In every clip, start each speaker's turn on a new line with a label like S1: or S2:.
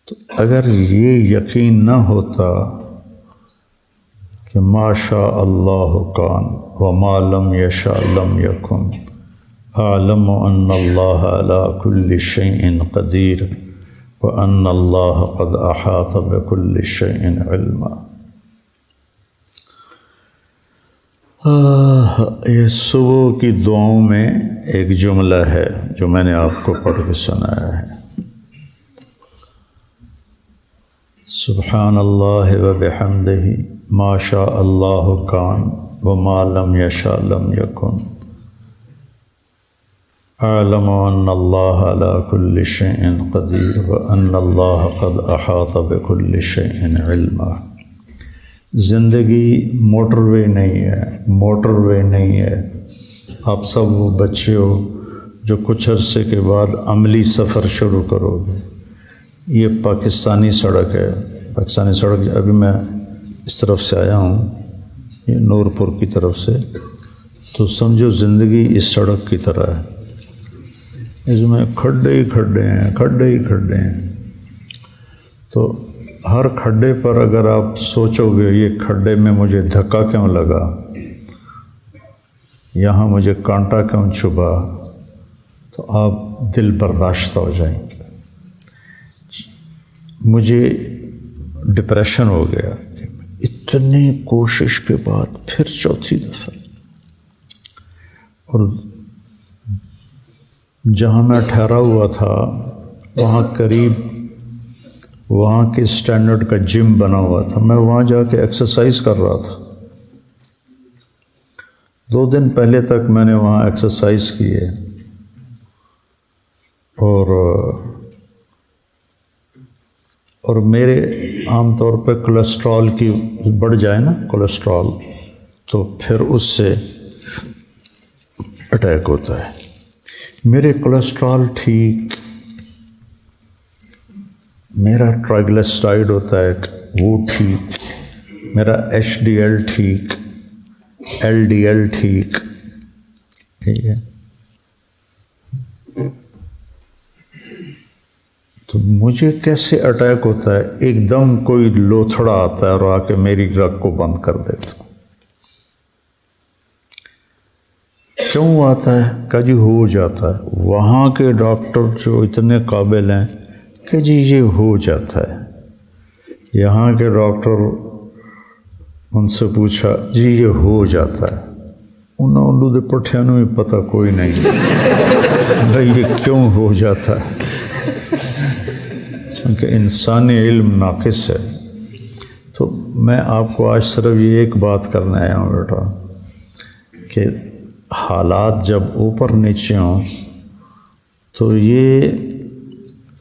S1: تو اگر یہ یقین نہ ہوتا کہ ما شاء اللہ کان وما لم یشاء لم یکن، اعلم ان اللہ علی کل شیء قدیر وان اللہ قد احاط بکل شیء علما۔ یہ صبح کی دعاؤں میں ایک جملہ ہے جو میں نے آپ کو پڑھ کے سنایا ہے، سبحان اللہ وبحمدہ ما شاء اللہ کان وما لم یشاء لم یکن، اعلم ان اللہ علی کل شیء قدیر وان اللہ قد احاط بکل شیء علما۔ زندگی موٹر وے نہیں ہے، موٹر وے نہیں ہے۔ آپ سب وہ بچے ہو جو کچھ عرصے کے بعد عملی سفر شروع کرو گے۔ یہ پاکستانی سڑک ہے، پاکستانی سڑک ابھی میں اس طرف سے آیا ہوں، یہ نورپور کی طرف سے، تو سمجھو زندگی اس سڑک کی طرح ہے، اس میں کھڈے ہی کھڈے ہیں، کھڈے ہی کھڈے ہیں۔ تو ہر کھڈے پر اگر آپ سوچو گے یہ کھڈے میں مجھے دھکا کیوں لگا، یہاں مجھے کانٹا کیوں چبھا، تو آپ دل برداشتہ ہو جائیں گے۔ مجھے ڈپریشن ہو گیا کہ اتنی کوشش کے بعد پھر چوتھی دفعہ، اور جہاں میں ٹھہرا ہوا تھا وہاں قریب وہاں کے اسٹینڈرڈ کا جم بنا ہوا تھا، میں وہاں جا کے ایکسرسائز کر رہا تھا۔ 2 دن پہلے تک میں نے وہاں ایکسرسائز کی ہے، اور میرے عام طور پہ کولیسٹرول کی بڑھ جائے نا کولیسٹرول، تو پھر اس سے اٹیک ہوتا ہے۔ میرے کولیسٹرول ٹھیک، میرا ٹرائیگلیسرائڈ ہوتا ہے وہ ٹھیک، میرا HDL ٹھیک، LDL ٹھیک، ٹھیک ہے۔ تو مجھے کیسے اٹیک ہوتا ہے؟ ایک دم کوئی لوتھڑا آتا ہے اور آ کے میری رگ کو بند کر دیتا۔ کیوں آتا ہے؟ کہ جی ہو جاتا ہے۔ وہاں کے ڈاکٹر جو اتنے قابل ہیں کہ جی یہ ہو جاتا ہے، یہاں کے ڈاکٹر ان سے پوچھا جی یہ ہو جاتا ہے، انہوں نے پٹھیاں میں پتہ کوئی نہیں بھائی یہ کیوں ہو جاتا ہے، کیونکہ انسانی علم ناقص ہے۔ تو میں آپ کو آج صرف یہ ایک بات کرنے آیا ہوں بیٹا کہ حالات جب اوپر نیچے ہوں تو یہ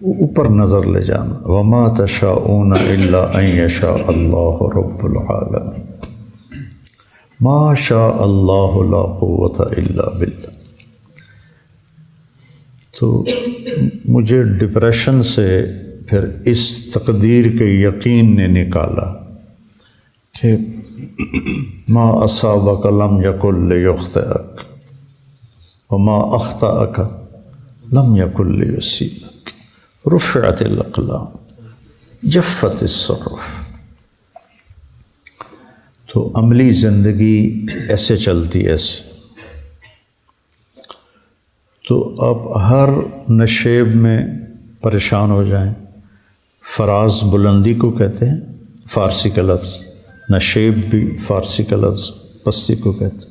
S1: اوپر نظر لے جانا، وما تشاءون الا ان یشاء اللہ رب العالمین، ما شاء اللہ لا قوة الا باللہ۔ تو مجھے ڈپریشن سے پھر اس تقدیر کے یقین نے نکالا کہ ما اصابک لم یکن لیخطئک وما اخطأک لم یکن لیصیبک، رفعت الاقلام جفت الصحف۔ تو عملی زندگی ایسے چلتی ہے ایسے۔ تو آپ ہر نشیب میں پریشان ہو جائیں، فراز بلندی کو کہتے ہیں، فارسی کا لفظ، نشیب بھی فارسی کا لفظ، پستی کو کہتے ہیں۔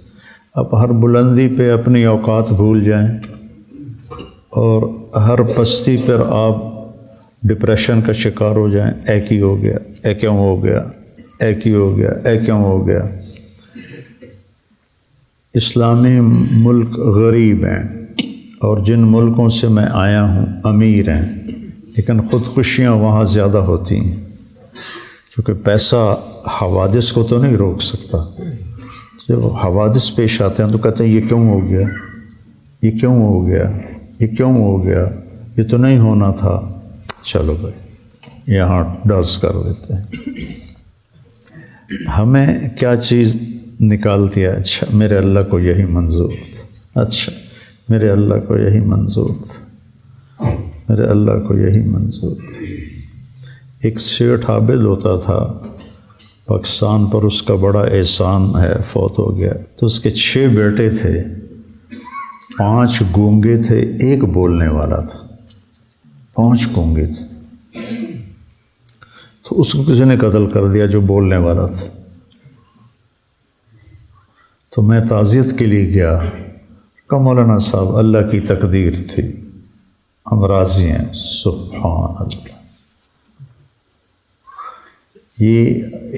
S1: آپ ہر بلندی پہ اپنی اوقات بھول جائیں، اور ہر پستی پر آپ ڈپریشن کا شکار ہو جائیں، اے کی ہو گیا، اے کیوں ہو گیا، اے کی ہو گیا، اے کیوں ہو گیا۔ اسلامی ملک غریب ہیں، اور جن ملکوں سے میں آیا ہوں امیر ہیں، لیکن خودکشیاں وہاں زیادہ ہوتی ہیں، کیونکہ پیسہ حوادث کو تو نہیں روک سکتا۔ جب حوادث پیش آتے ہیں تو کہتے ہیں یہ کیوں ہو گیا، یہ کیوں ہو گیا، یہ کیوں ہو گیا، یہ تو نہیں ہونا تھا، چلو بھائی یہاں ڈز کر دیتے ہیں۔ ہمیں کیا چیز نکالتی ہے؟ اچھا میرے اللہ کو یہی منظور تھا، اچھا میرے اللہ کو یہی منظور تھا، میرے اللہ کو یہی منظور تھا۔ ایک سیٹھ عابد ہوتا تھا پاکستان پر، اس کا بڑا احسان ہے، فوت ہو گیا، تو اس کے 6 بیٹے تھے، 5 گونگے تھے، 1 بولنے والا تھا، 5 گونگے تھے، تو اس کو کسی نے قتل کر دیا جو بولنے والا تھا۔ تو میں تعزیت کے لیے گیا، کہ مولانا صاحب اللہ کی تقدیر تھی، ہم راضی ہیں۔ سبحان اللہ، یہ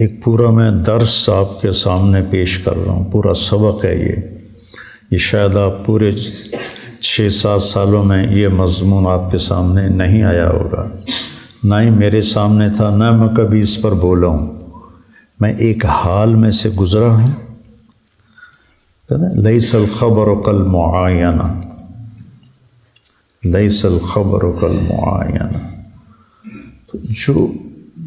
S1: ایک پورا میں درس آپ کے سامنے پیش کر رہا ہوں، پورا سبق ہے یہ شاید آپ پورے 6-7 سالوں میں یہ مضمون آپ کے سامنے نہیں آیا ہوگا، نہ ہی میرے سامنے تھا، نہ میں کبھی اس پر بولا ہوں۔ میں ایک حال میں سے گزرا ہوں، لیس الخبر کالمعاینہ، لیس الخبر کالمعاینہ۔ جو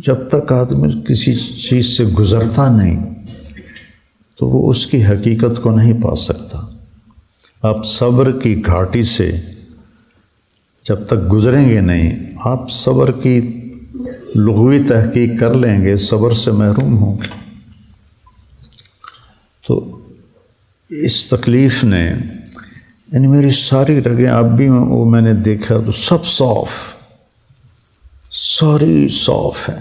S1: جب تک آدمی کسی چیز سے گزرتا نہیں تو وہ اس کی حقیقت کو نہیں پا سکتا۔ آپ صبر کی گھاٹی سے جب تک گزریں گے نہیں، آپ صبر کی لغوی تحقیق کر لیں گے، صبر سے محروم ہوں گے۔ تو اس تکلیف نے یعنی میری ساری رگیں اب بھی وہ میں نے دیکھا تو سب صاف، ساری صاف ہیں۔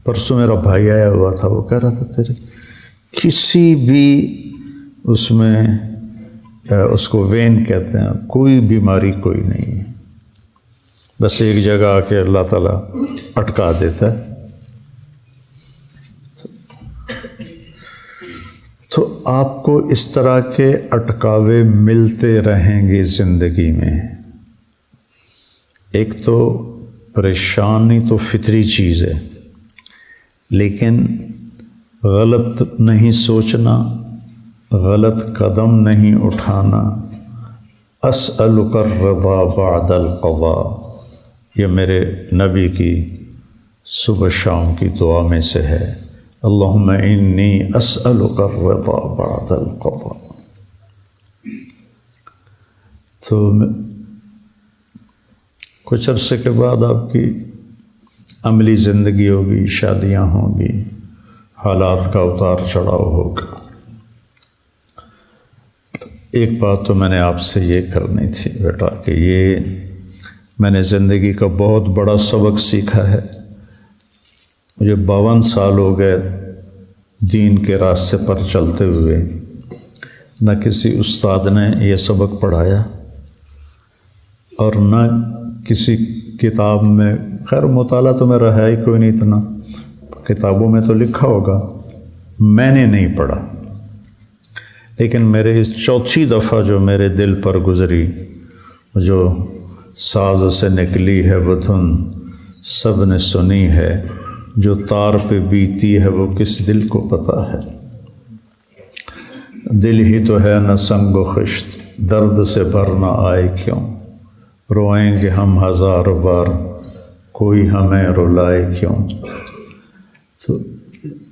S1: پرسوں میرا بھائی آیا ہوا تھا، وہ کہہ رہا تھا تیرے کسی بھی اس میں اس کو وین کہتے ہیں، کوئی بیماری کوئی نہیں ہے، بس ایک جگہ آ کے اللہ تعالیٰ اٹکا دیتا ہے۔ تو آپ کو اس طرح کے اٹکاوے ملتے رہیں گے زندگی میں۔ ایک تو پریشانی تو فطری چیز ہے، لیکن غلط نہیں سوچنا، غلط قدم نہیں اٹھانا۔ اسألک الرضا بعد القضاء، یہ میرے نبی کی صبح شام کی دعا میں سے ہے، اللہم انی اسألک الرضا بعد القضاء۔ تو کچھ عرصے کے بعد آپ کی عملی زندگی ہوگی، شادیاں ہوں گی، حالات کا اتار چڑھاؤ ہوگا۔ ایک بات تو میں نے آپ سے یہ کرنی تھی بیٹا کہ یہ میں نے زندگی کا بہت بڑا سبق سیکھا ہے۔ مجھے 52 سال ہو گئے دین کے راستے پر چلتے ہوئے، نہ کسی استاد نے یہ سبق پڑھایا اور نہ کسی کتاب میں، خیر مطالعہ تو میرا ہے ہی کوئی نہیں اتنا، کتابوں میں تو لکھا ہوگا، میں نے نہیں پڑھا، لیکن میرے اس 4تھی دفعہ جو میرے دل پر گزری، جو ساز سے نکلی ہے وہ دھن سب نے سنی ہے، جو تار پہ بیتی ہے وہ کس دل کو پتہ ہے، دل ہی تو ہے نہ سنگ و خشت، درد سے بھر نہ آئے کیوں، روئیں گے ہم 1000 بار، کوئی ہمیں رلائے کیوں۔ تو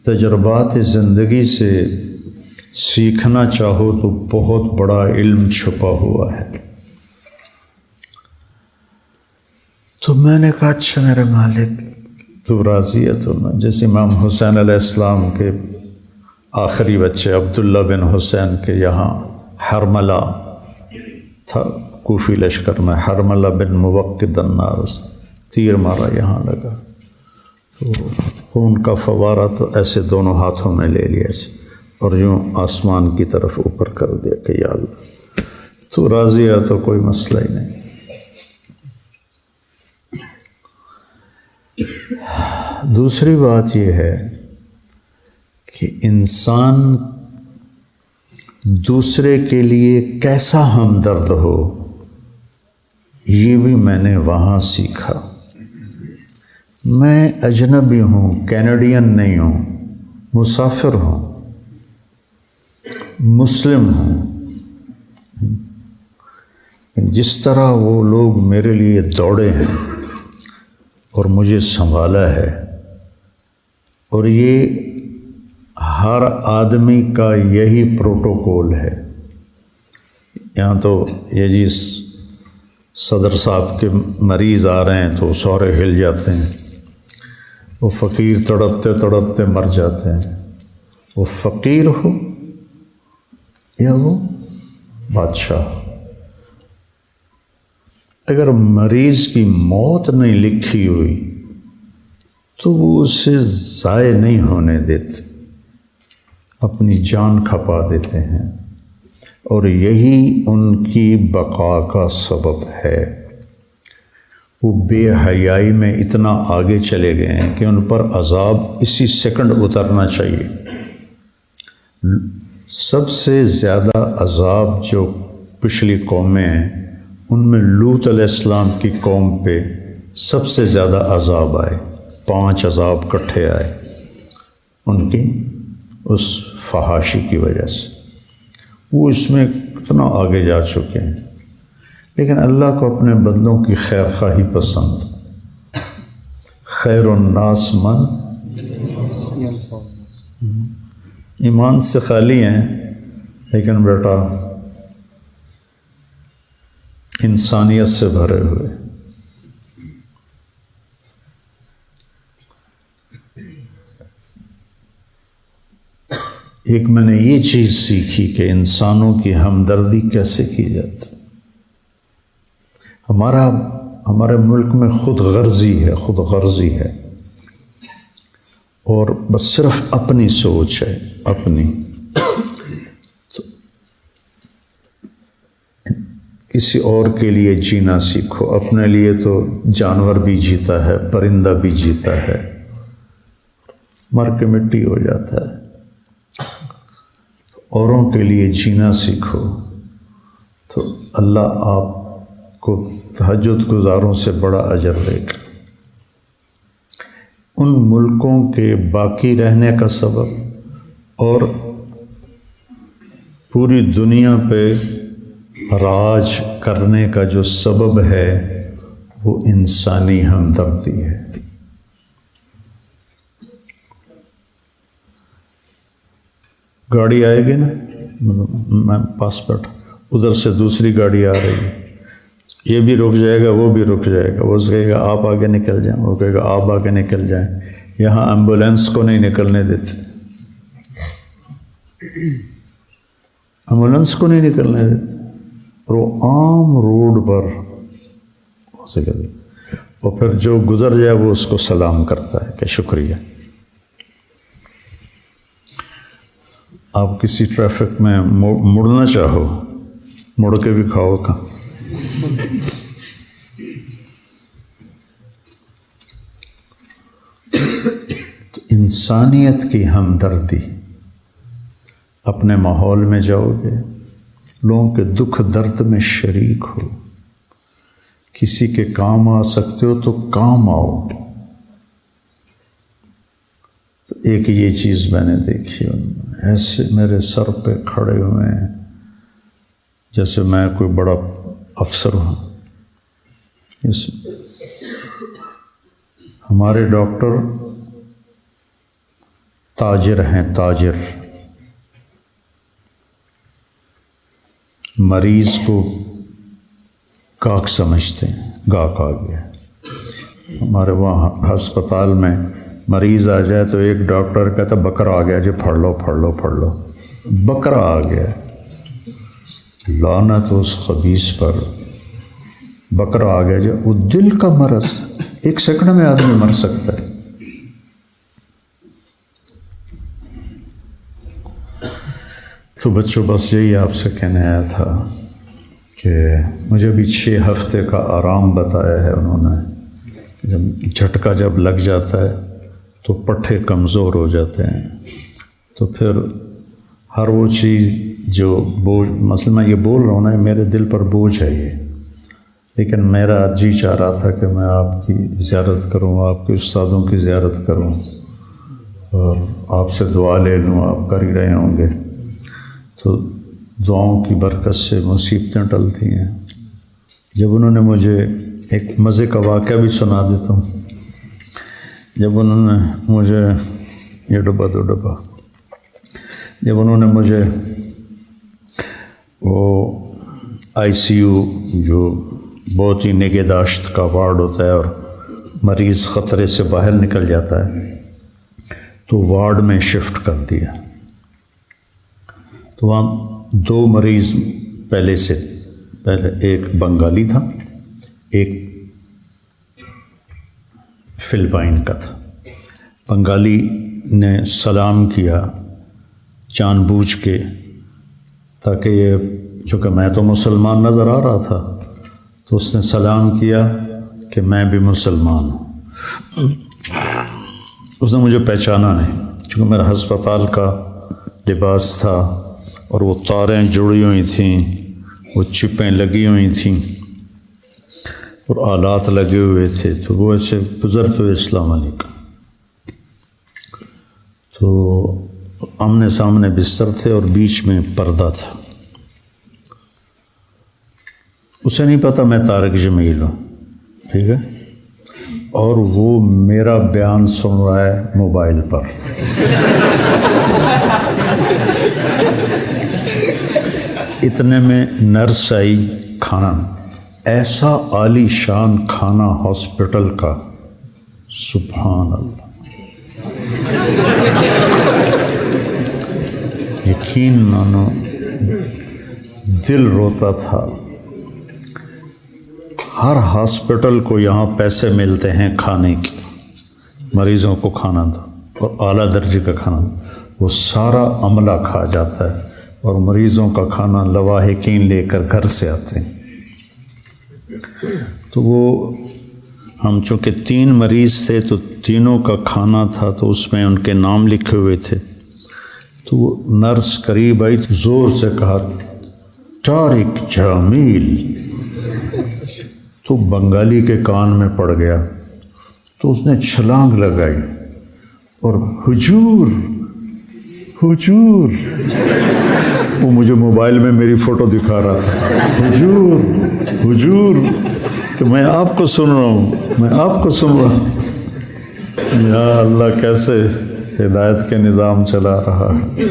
S1: تجربات زندگی سے سیکھنا چاہو تو بہت بڑا علم چھپا ہوا ہے۔ تو میں نے کہا اچھا میرے مالک تو راضی ہے؟ تو میں جیسے امام حسین علیہ السلام کے آخری بچے عبداللہ بن حسین کے یہاں حرملہ تھا، کوفی لشکر میں، حرملہ بن موقد النار، تیر مارا یہاں لگا، تو خون کا فوارہ تو ایسے دونوں ہاتھوں میں لے لیا ایسے، اور یوں آسمان کی طرف اوپر کر دیا کہ یا اللہ تو راضی ہے تو کوئی مسئلہ ہی نہیں۔ دوسری بات یہ ہے کہ انسان دوسرے کے لیے کیسا ہمدرد ہو، یہ بھی میں نے وہاں سیکھا۔ میں اجنبی ہوں، کینیڈین نہیں ہوں، مسافر ہوں، مسلم ہوں، جس طرح وہ لوگ میرے لیے دوڑے ہیں اور مجھے سنبھالا ہے، اور یہ ہر آدمی کا یہی پروٹوکول ہے۔ یہاں تو یہ جی صدر صاحب کے مریض آ رہے ہیں تو سارے ہل جاتے ہیں، وہ فقیر تڑپتے تڑپتے مر جاتے ہیں، وہ فقیر ہو یا وہ بادشاہ۔ اگر مریض کی موت نہیں لکھی ہوئی تو وہ اسے ضائع نہیں ہونے دیتے، اپنی جان کھپا دیتے ہیں، اور یہی ان کی بقا کا سبب ہے۔ وہ بے حیائی میں اتنا آگے چلے گئے ہیں کہ ان پر عذاب اسی سیکنڈ اترنا چاہیے۔ سب سے زیادہ عذاب جو پچھلی قومیں ہیں ان میں لوط علیہ السلام کی قوم پہ سب سے زیادہ عذاب آئے، 5 عذاب کٹھے آئے ان کی اس فحاشی کی وجہ سے۔ وہ اس میں کتنا آگے جا چکے ہیں، لیکن اللہ کو اپنے بندوں کی خیر خواہی پسند۔ خیر الناس من، ایمان سے خالی ہیں لیکن بیٹا انسانیت سے بھرے ہوئے۔ ایک میں نے یہ چیز سیکھی کہ انسانوں کی ہمدردی کیسے کی جاتی۔ ہمارے ملک میں خود غرضی ہے اور بس صرف اپنی سوچ ہے، اپنی۔ تو کسی اور کے لیے جینا سیکھو، اپنے لیے تو جانور بھی جیتا ہے، پرندہ بھی جیتا ہے، مر کے مٹی ہو جاتا ہے۔ اوروں کے لیے جینا سیکھو تو اللہ آپ کو تہجد گزاروں سے بڑا اجر دے گا۔ ان ملکوں کے باقی رہنے کا سبب اور پوری دنیا پہ راج کرنے کا جو سبب ہے وہ انسانی ہمدردی ہے۔ گاڑی آئے گی نا، میں پاس بیٹھا، ادھر سے دوسری گاڑی آ رہی ہے، یہ بھی رک جائے گا، وہ بھی رک جائے گا، وہ کہے گا آپ آگے نکل جائیں، وہ کہے گا آپ آگے نکل جائیں۔ یہاں ایمبولینس کو نہیں نکلنے دیتے، ایمبولینس کو نہیں نکلنے دیتے، اور وہ عام روڈ پر ہو سکے، اور پھر جو گزر جائے وہ اس کو سلام کرتا ہے کہ شکریہ۔ آپ کسی ٹریفک میں مڑنا چاہو، مڑ کے بھی کھاؤ کا۔ تو انسانیت کی ہمدردی، اپنے ماحول میں جاؤ گے، لوگوں کے دکھ درد میں شریک ہو، کسی کے کام آ سکتے ہو تو کام آؤ۔ تو ایک یہ چیز میں نے دیکھی، ایسے میرے سر پہ کھڑے ہوئے ہیں جیسے میں کوئی بڑا افسر ہوں۔ ہمارے ڈاکٹر تاجر ہیں، تاجر، مریض کو گاہک سمجھتے ہیں، گاہک آ گیا۔ ہمارے وہاں ہسپتال میں مریض آ جائے تو ایک ڈاکٹر کہتا بکرا آ گیا جی، پھڑ لو پھڑ لو پھڑ لو، بکرا آ گیا۔ لعنت اس خبیث پر، بکرا آ گیا جی۔ وہ دل کا مرض، 1 سیکنڈ میں آدمی مر سکتا ہے۔ تو بچوں بس یہی آپ سے کہنے آیا تھا کہ مجھے بھی 6 ہفتے کا آرام بتایا ہے انہوں نے۔ جھٹکا جب لگ جاتا ہے تو پٹھے کمزور ہو جاتے ہیں، تو پھر ہر وہ چیز جو بوجھ، مثلا میں یہ بول رہا ہوں نا، میرے دل پر بوجھ ہے یہ، لیکن میرا جی چاہ رہا تھا کہ میں آپ کی زیارت کروں، آپ کے استادوں کی زیارت کروں اور آپ سے دعا لے لوں، آپ کر ہی رہے ہوں گے۔ تو دعاؤں کی برکت سے مصیبتیں ٹلتی ہیں۔ جب انہوں نے مجھے ایک مزے کا واقعہ بھی سنا دیتا ہوں، جب انہوں نے مجھے یہ ڈبہ دو ڈبہ، جب انہوں نے مجھے وہ ICU جو بہت ہی نگہداشت کا وارڈ ہوتا ہے اور مریض خطرے سے باہر نکل جاتا ہے تو وارڈ میں شفٹ کر دیا۔ تو وہاں 2 مریض پہلے ایک بنگالی تھا، ایک فلپائن کا تھا۔ بنگالی نے سلام کیا جان بوجھ کے، تاکہ یہ چونکہ میں تو مسلمان نظر آ رہا تھا تو اس نے سلام کیا کہ میں بھی مسلمان ہوں۔ اس نے مجھے پہچانا نہیں، چونکہ میرا ہسپتال کا لباس تھا اور وہ تاریں جڑی ہوئی تھیں، وہ چپیں لگی ہوئی تھیں اور آلات لگے ہوئے تھے، تو وہ ایسے گزرتے ہوئے السلام علیکم۔ تو آمنے سامنے بستر تھے اور بیچ میں پردہ تھا۔ اسے نہیں پتا میں طارق جمیل ہوں، ٹھیک ہے، اور وہ میرا بیان سن رہا ہے موبائل پر۔ اتنے میں نرس آئی، کھانا ایسا عالی شان کھانا ہاسپٹل کا، سبحان اللہ، یقین مانو دل روتا تھا۔ ہر ہاسپٹل کو یہاں پیسے ملتے ہیں کھانے کے، مریضوں کو کھانا دو اور اعلیٰ درجے کا کھانا دو، وہ سارا عملہ کھا جاتا ہے اور مریضوں کا کھانا لواحقین لے کر گھر سے آتے ہیں۔ تو وہ ہم چونکہ 3 مریض تھے تو تینوں کا کھانا تھا، تو اس میں ان کے نام لکھے ہوئے تھے۔ تو وہ نرس قریب آئی تو زور سے کہا طارق جمیل، تو بنگالی کے کان میں پڑ گیا، تو اس نے چھلانگ لگائی اور حضور حضور، وہ مجھے موبائل میں میری فوٹو دکھا رہا تھا، حضور حضور، کہ میں آپ کو سن رہا ہوں، میں آپ کو سن رہا ہوں۔ یا اللہ، کیسے ہدایت کے نظام چلا رہا ہے۔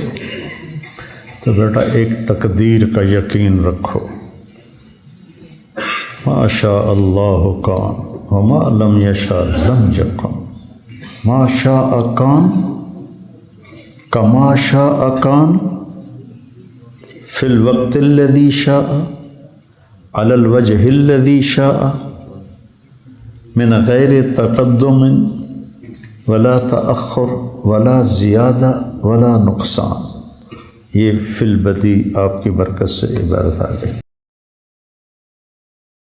S1: تو بیٹا ایک تقدیر کا یقین رکھو، ما شاء اللہ کان وما لم یشاء لم یکن، ما شاء کان کما شاء کان فی الوقت الذی شاء علی الوجہ الذی شاء من غیر تقدم ولا تأخر ولا زیادہ ولا نقصان۔ یہ فی البدی آپ کی برکت سے عبارت آ گئی۔